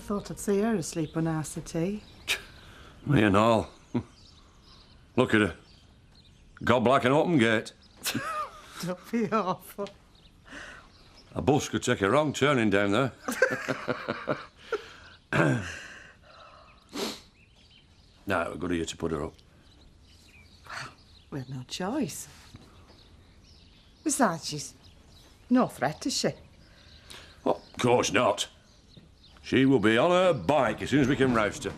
thought I'd see her asleep on our settee. Me and all. Look at her. God like an open gate. Don't be awful. A bus could take a wrong turning down there. No, good of you to put her up. Well, we had no choice. Besides, she's no threat, is she? Well, of course not. She will be on her bike as soon as we can roust her.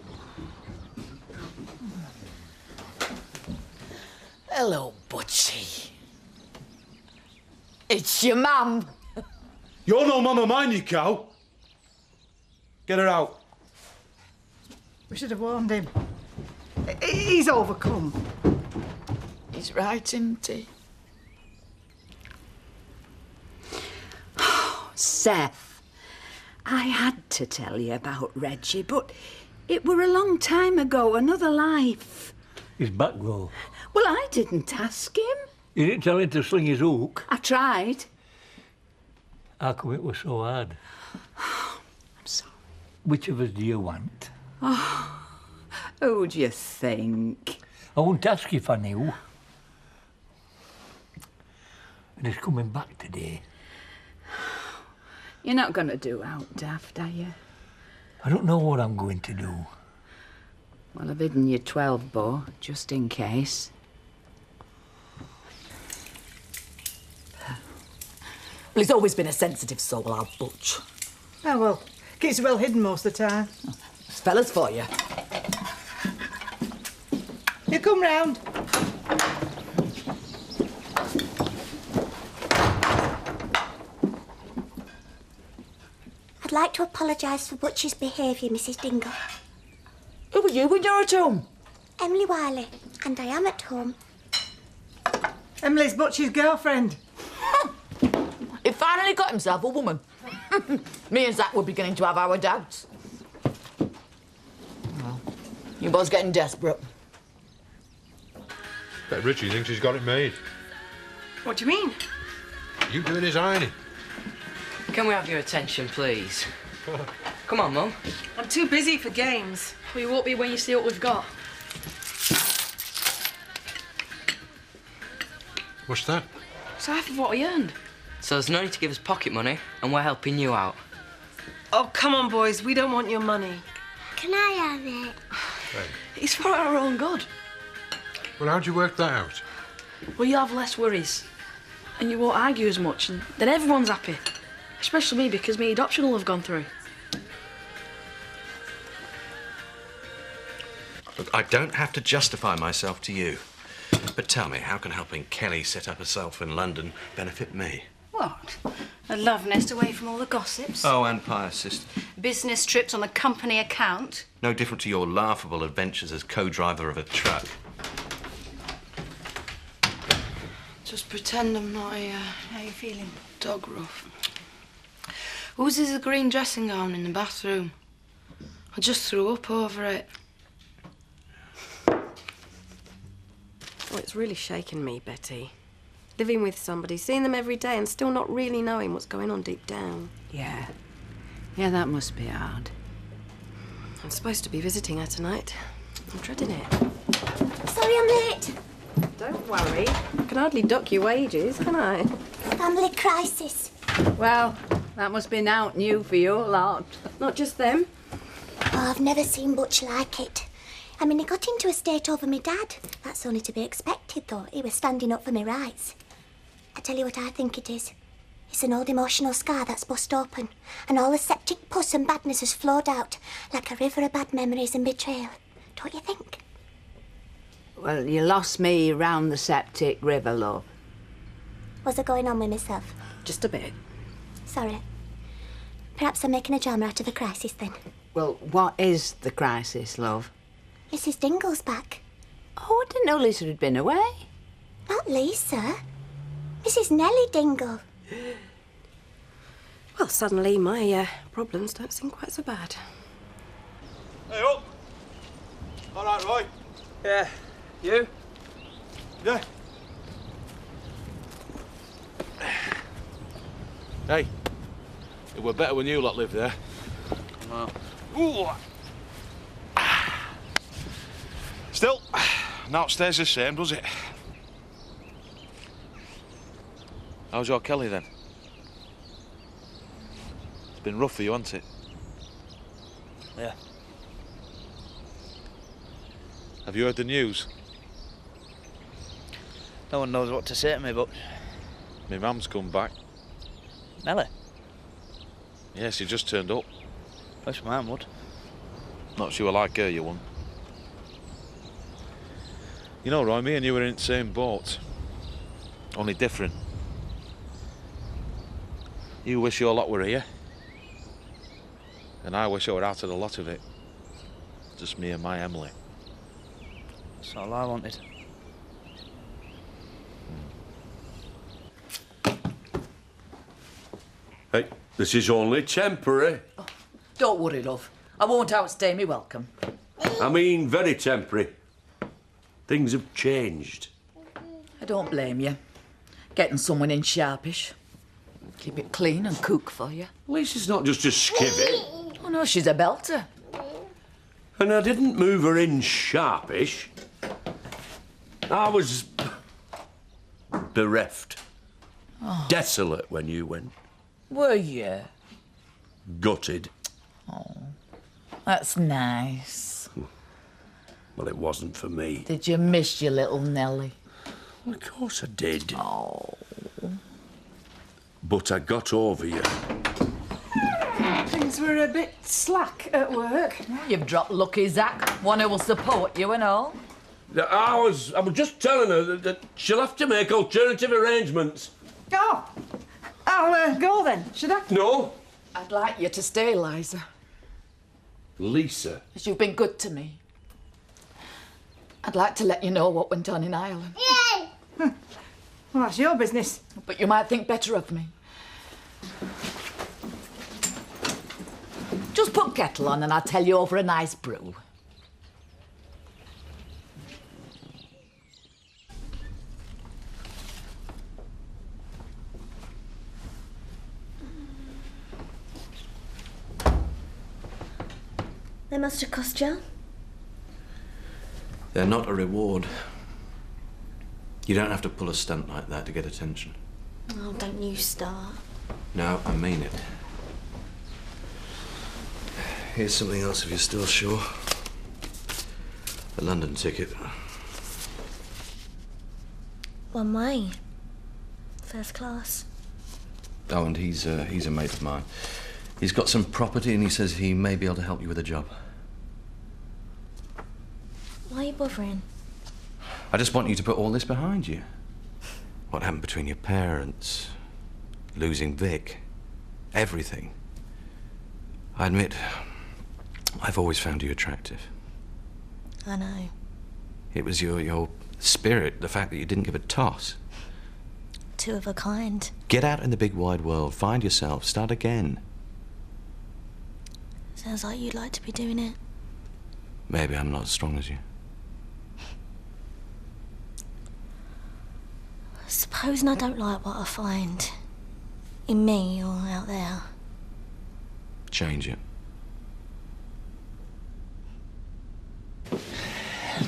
Hello, Butchie. It's your mum. You're no mum of mine, you cow. Get her out. We should have warned him. He's overcome. He's right, isn't he? Seth, I had to tell you about Reggie, but it were a long time ago, another life. He's back, though. Well, I didn't ask him. You didn't tell him to sling his hook. I tried. How come it was so hard? I'm sorry. Which of us do you want? Who do you think? I wouldn't ask if I knew. And he's coming back today. You're not going to do out daft, are you? I don't know what I'm going to do. Well, I've hidden your 12 bow, just in case. Well, he's always been a sensitive soul, our Butch. Oh, well, keeps well hidden most of the time. There's fellas for you. You come round. I'd like to apologise for Butch's behaviour, Mrs. Dingle. Who are you when you're at home? Emily Wiley, and I am at home. Emily's Butch's girlfriend. He finally got himself a woman. Me and Zach were beginning to have our doubts. Well, you boys getting desperate. Bet Richie thinks he's got it made. What do you mean? You doing his ironing. Can we have your attention, please? Come on, Mum. I'm too busy for games. Well, you won't be when you see what we've got. What's that? It's half of what we earned. So there's no need to give us pocket money, and we're helping you out. Oh, come on, boys. We don't want your money. Can I have it? Hey. It's for our own good. Well, how'd you work that out? Well, you'll have less worries. And you won't argue as much, and then everyone's happy. Especially me, because me adoption will have gone through. Look, I don't have to justify myself to you. But tell me, how can helping Kelly set up herself in London benefit me? What? A love nest away from all the gossips? Oh, and Pious sister. Business trips on a company account? No different to your laughable adventures as co-driver of a truck. Just pretend I'm not here. How are you feeling? Dog rough. Whose is the green dressing gown in the bathroom? I just threw up over it. Oh, it's really shaken me, Betty. Living with somebody, seeing them every day and still not really knowing what's going on deep down. Yeah. Yeah, that must be hard. I'm supposed to be visiting her tonight. I'm dreading it. Sorry I'm late. Don't worry. I can hardly dock your wages, can I? Family crisis. Well, that must be out new for you lot. Not just them. Oh, I've never seen Butch like it. I mean, he got into a state over me dad. That's only to be expected, though. He was standing up for me rights. I tell you what I think it is. It's an old emotional scar that's bust open, and all the septic pus and badness has flowed out like a river of bad memories and betrayal. Don't you think? Well, you lost me round the septic river, love. Was I going on with myself? Just a bit. Sorry. Perhaps I'm making a drama out of a crisis, then. Well, what is the crisis, love? Mrs. Dingle's back. Oh, I didn't know Lisa had been away. Not Lisa. Mrs. Nellie Dingle. Well, suddenly my problems don't seem quite so bad. Hey, up! All right, Roy? Yeah. You? Yeah. Hey, it were better when you lot lived there. Well, Ooh. Still, not stays the same, does it? How's your Kelly then? It's been rough for you, hasn't it? Yeah. Have you heard the news? No one knows what to say to me, but... My mum's come back. Nelly? Yes, she just turned up. Wish mine would. Not sure like her, you won't. You know, Roy, me and you were in the same boat. Only different. You wish your lot were here. And I wish I were out of the lot of it. Just me and my Emily. That's all I wanted. Hey, this is only temporary. Oh, don't worry, love. I won't outstay me welcome. I mean, very temporary. Things have changed. I don't blame you. Getting someone in sharpish. Keep it clean and cook for you. At least it's not just a skivvy. Oh, no, she's a belter. And I didn't move her in sharpish. I was bereft. Oh. Desolate when you went. Were you? Gutted. Oh, that's nice. Well, it wasn't for me. Did you miss your little Nelly? Well, of course I did. Oh. But I got over you. Things were a bit slack at work. You've dropped lucky, Zach. One who will support you and all. I was just telling her that she'll have to make alternative arrangements. Oh, I'll go then, should I? No. I'd like you to stay, Liza. Lisa. As you've been good to me. I'd like to let you know what went on in Ireland. Well, that's your business. But you might think better of me. Just put kettle on and I'll tell you over a nice brew. They must have cost you. They're not a reward. You don't have to pull a stunt like that to get attention. Oh, don't you start. No, I mean it. Here's something else if you're still sure. The London ticket. One way. First class. Oh, and he's a mate of mine. He's got some property and he says he may be able to help you with a job. Why are you bothering? I just want you to put all this behind you. What happened between your parents, losing Vic, everything. I admit, I've always found you attractive. I know. It was your spirit, the fact that you didn't give a toss. Two of a kind. Get out in the big wide world, find yourself, start again. Sounds like you'd like to be doing it. Maybe I'm not as strong as you. Supposing I don't like what I find in me or out there. Change it.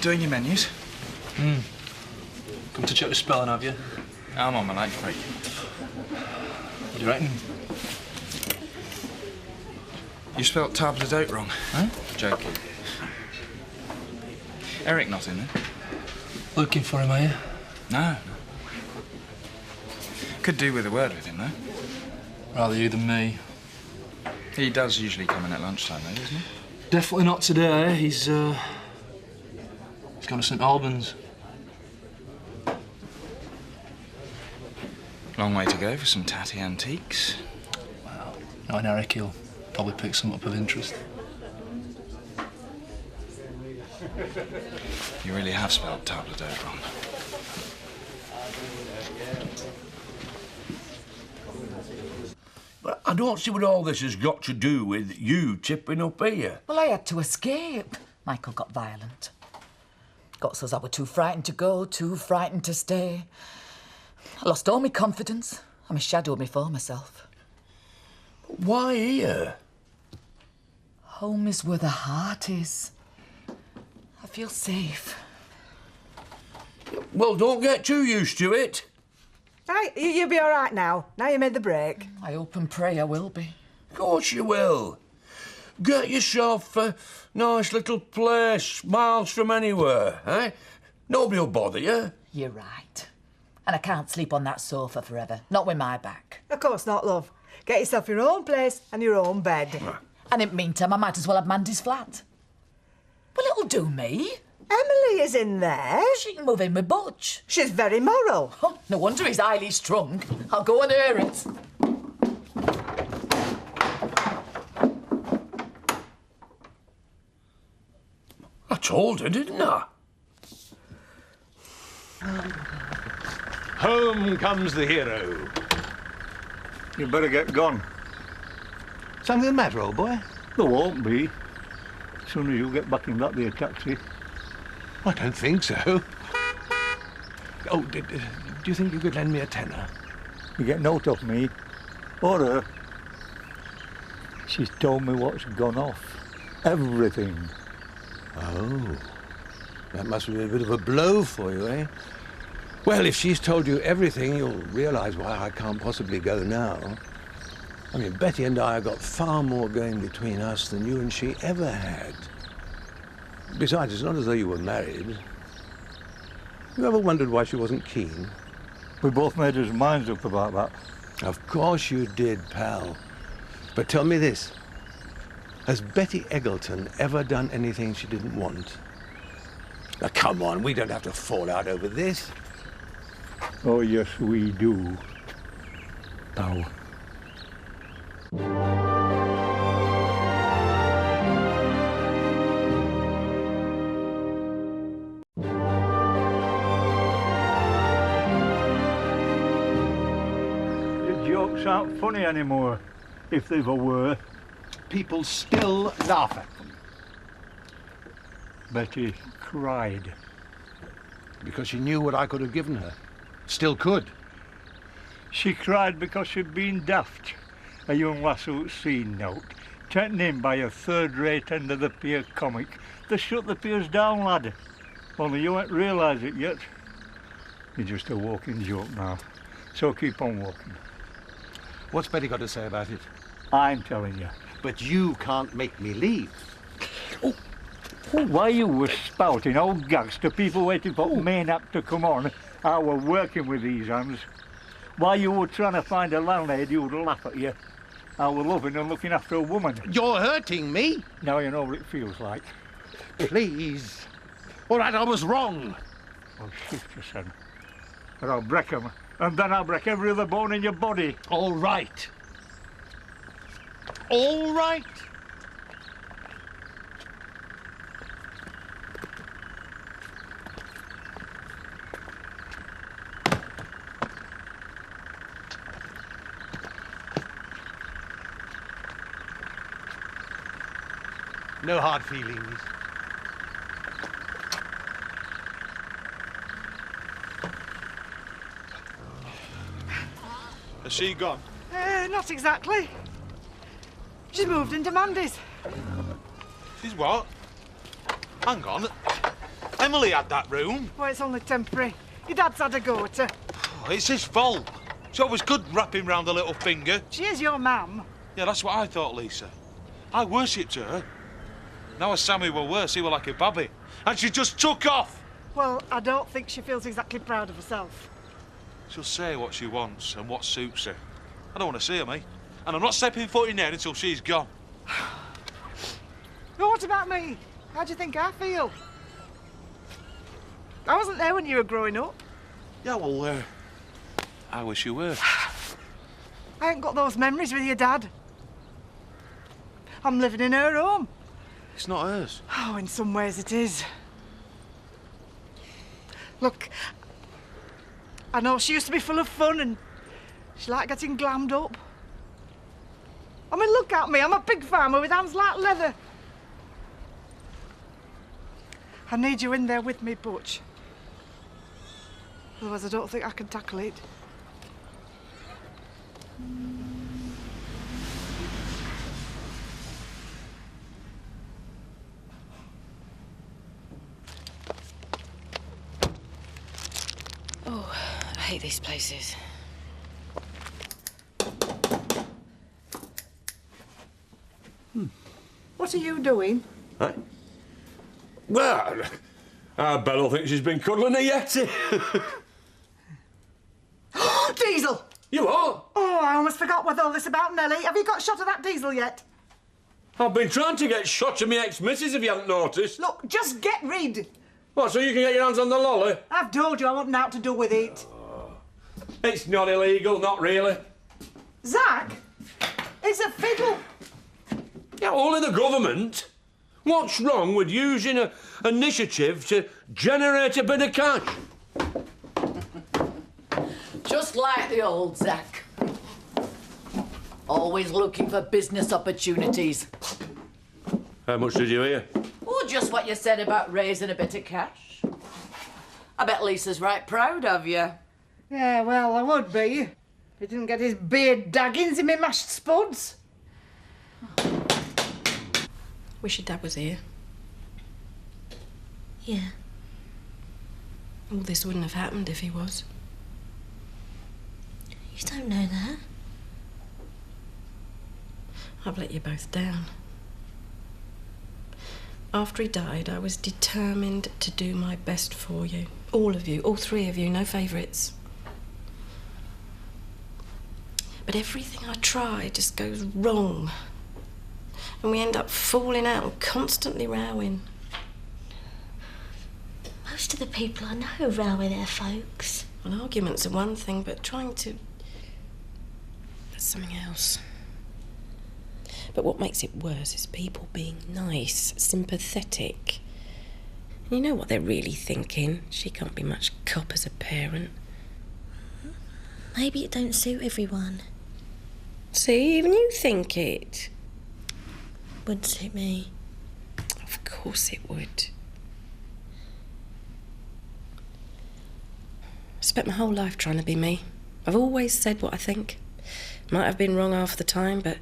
Doing your menus? Come to check the spelling, have you? I'm on my night break. What do you reckon? You spelt table d'hote wrong. Huh? Joking. Eric not in there? Looking for him, are you? No. Could do with a word with him, though. Rather you than me. He does usually come in at lunchtime, though, doesn't he? Definitely not today. He's gone to St Albans. Long way to go for some tatty antiques. Well, knowing Eric, he'll probably pick some up of interest. You really have spelled table d'hote wrong. But I don't see what all this has got to do with you tipping up here. Well, I had to escape. Michael got violent. Got so I were too frightened to go, too frightened to stay. I lost all my confidence. I shadowed me for myself. Why here? Home is where the heart is. I feel safe. Well, don't get too used to it. Right, you'll be all right now. Now you made the break. I hope and pray I will be. Of course you will. Get yourself a nice little place, miles from anywhere, eh? Nobody will bother you. You're right. And I can't sleep on that sofa forever. Not with my back. Of course not, love. Get yourself your own place and your own bed. And in the meantime, I might as well have Mandy's flat. Well, it'll do me. Emily is in there. She can move in with Butch. She's very moral. Oh, no wonder he's highly strung. I'll go and hear it. I told her, didn't I? Home comes the hero. You better get gone. Something the matter, old boy? There won't be. As soon as you get back in that there taxi. I don't think so. Oh, do you think you could lend me a tenner? You get note of me. Or her. She's told me what's gone off. Everything. Oh. That must be a bit of a blow for you, eh? Well, if she's told you everything, you'll realise why I can't possibly go now. I mean, Betty and I have got far more going between us than you and she ever had. Besides, it's not as though you were married. You ever wondered why she wasn't keen? We both made our minds up about that. Of course you did, pal. But tell me this. Has Betty Eggleton ever done anything she didn't want? Now, come on, we don't have to fall out over this. Oh, yes, we do, pal. The jokes aren't funny anymore, if they ever were. People still laugh at them. Betty cried. Because she knew what I could have given her. Still could. She cried because she'd been daft. A young lass who'd seen note, taken in by a third-rate end of the pier comic. They shut the piers down, lad. Only you ain't realised it yet. You're just a walking joke now. So keep on walking. What's Betty got to say about it? I'm telling you. But you can't make me leave. Oh, why you were spouting old gags to people waiting for main act to come on, I were working with these hands. While you were trying to find a landlady who'd laugh at you, I were loving and looking after a woman. You're hurting me. Now you know what it feels like. Please. All right, I was wrong. Well, shift your son. Or I'll break 'em, and then I'll break every other bone in your body. All right. All right. No hard feelings. Has she gone? Not exactly. She's moved into Mandy's. She's what? Hang on. Emily had that room. Well, it's only temporary. Your dad's had a go at her. Oh, it's his fault. She always good wrapping round the little finger. She is your mam. Yeah, that's what I thought, Lisa. I worshipped her. Now as Sammy were worse, he were like a babby. And she just took off. Well, I don't think she feels exactly proud of herself. She'll say what she wants and what suits her. I don't want to see her, mate. And I'm not stepping foot in there until she's gone. Well, what about me? How do you think I feel? I wasn't there when you were growing up. Yeah, well, I wish you were. I ain't got those memories with your dad. I'm living in her home. It's not hers. Oh, in some ways it is. Look, I know she used to be full of fun and she liked getting glammed up. I mean, look at me, I'm a pig farmer with hands like leather. I need you in there with me, Butch. Otherwise I don't think I can tackle it. hate these places. What are you doing? Hey? Well, Bella thinks she's been cuddling a Yeti. Diesel! You what? Oh, I almost forgot with all this about Nellie. Have you got shot of that Diesel yet? I've been trying to get shot of me ex-missus, if you haven't noticed. Look, just get rid. What, so you can get your hands on the lolly? I've told you I want naught to do with it. It's not illegal, not really. Zach, it's a fiddle. Yeah, all in the government. What's wrong with using an initiative to generate a bit of cash? Just like the old Zach. Always looking for business opportunities. How much did you hear? Oh, just what you said about raising a bit of cash. I bet Lisa's right proud of you. Yeah, well, I would be. If he didn't get his beard daggins in me mashed spuds. Wish your dad was here. Yeah. All this wouldn't have happened if he was. You don't know that. I've let you both down. After he died, I was determined to do my best for you. All of you, all three of you, no favourites. But everything I try just goes wrong. And we end up falling out and constantly rowing. Most of the people I know row with their folks. Well, arguments are one thing, but trying to... that's something else. But what makes it worse is people being nice, sympathetic. And you know what they're really thinking. She can't be much cop as a parent. Maybe it don't suit everyone. See, even you think it. Wouldn't suit me. Of course it would. I spent my whole life trying to be me. I've always said what I think. Might have been wrong half the time, but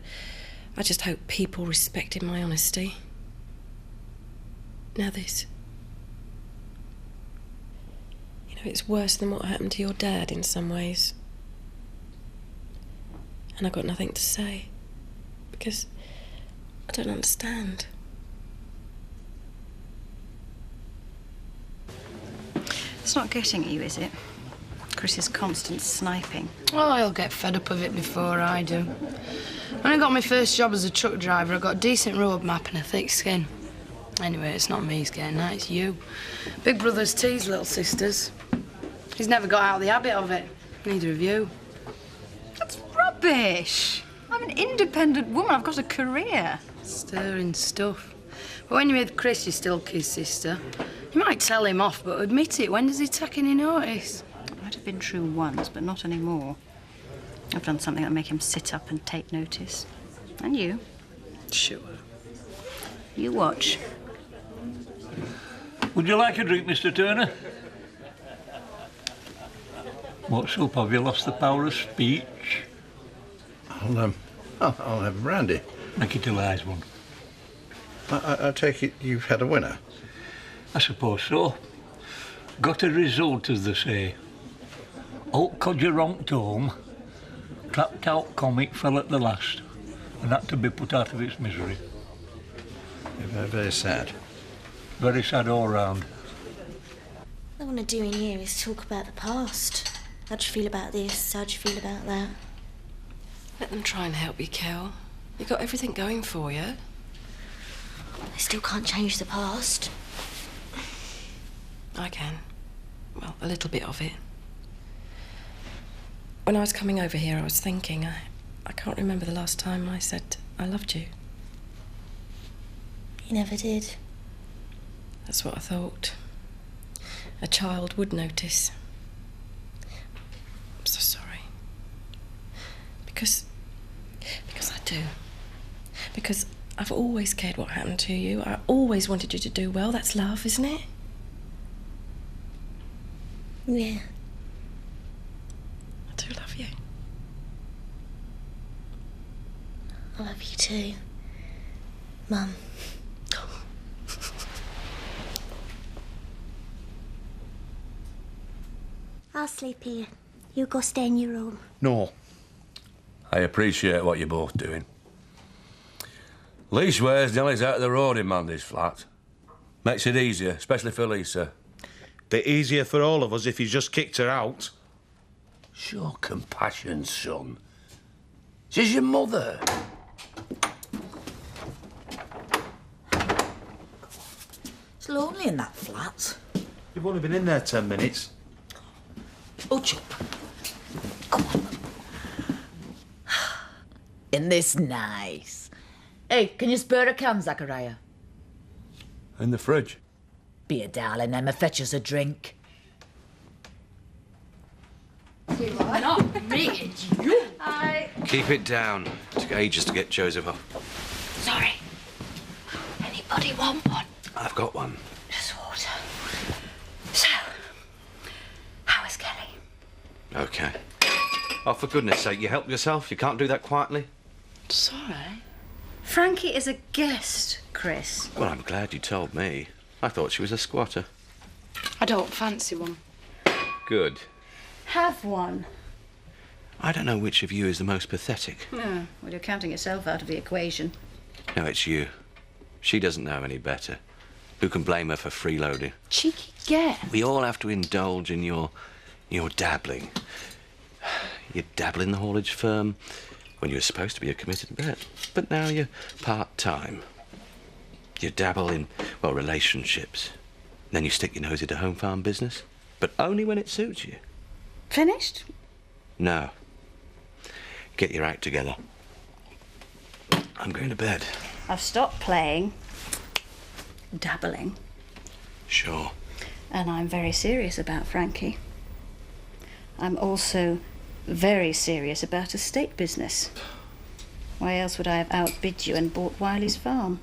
I just hope people respected my honesty. Now this. You know, it's worse than what happened to your dad in some ways. And I've got nothing to say. Because I don't understand. It's not getting at you, is it? Chris's constant sniping. Oh, he'll get fed up of it before I do. When I got my first job as a truck driver, I got a decent road map and a thick skin. Anyway, it's not me he's getting at, it's you. Big brothers tease little sisters. He's never got out of the habit of it. Neither of you. That's rubbish. I'm an independent woman. I've got a career. Stirring stuff. But when you're with Chris, you still kiss sister. You might tell him off, but admit it. When does he take any notice? It might have been true once, but not anymore. I've done something that'll make him sit up and take notice. And you. Sure. You watch. Would you like a drink, Mr. Turner? What's up? Have you lost the power of speech? I'll have a brandy. Make it a nice one. I take it you've had a winner? I suppose so. Got a result, as they say. Old codger ronked home, trapped out comic fell at the last, and had to be put out of its misery. Very, very sad. Very sad all round. All I want to do in here is talk about the past. How'd you feel about this? How'd you feel about that? Let them try and help you, Kel. You've got everything going for you. I still can't change the past. I can. Well, a little bit of it. When I was coming over here, I was thinking, I can't remember the last time I said I loved you. You never did. That's what I thought. A child would notice. I'm so sorry. Because I do. Because I've always cared what happened to you. I always wanted you to do well. That's love, isn't it? Yeah. I do love you. I love you too, Mum. I'll sleep here. You go stay in your room. No. I appreciate what you're both doing. Leastways, Nellie's out of the road in Mandy's flat. Makes it easier, especially for Lisa. Bit easier for all of us if you just kicked her out. Show compassion, son. She's your mother. It's lonely in that flat. You've only been in there 10 minutes. Hush up. Come on. Isn't this nice? Hey, can you spare a can, Zachariah? In the fridge. Be a darling, Emma. Fetch us a drink. Not me, it's you. Hi. Keep it down. It took ages to get Joseph off. Sorry. Anybody want one? I've got one. Just water. So, how is Kelly? OK. Oh, for goodness sake, you help yourself. You can't do that quietly. It's all right. Frankie is a guest, Chris. Well, I'm glad you told me. I thought she was a squatter. I don't fancy one. Good. Have one. I don't know which of you is the most pathetic. No, well, you're counting yourself out of the equation. No, it's you. She doesn't know any better. Who can blame her for freeloading? Cheeky get. We all have to indulge in your dabbling. You dabble in the haulage firm when you were supposed to be a committed vet, but now you're part-time. You dabble in, well, relationships. Then you stick your nose into home farm business, but only when it suits you. Finished? No. Get your act together. I'm going to bed. I've stopped playing, dabbling, Sure. and I'm very serious about Frankie. I'm also very serious about estate business. Why else would I have outbid you and bought Wiley's farm?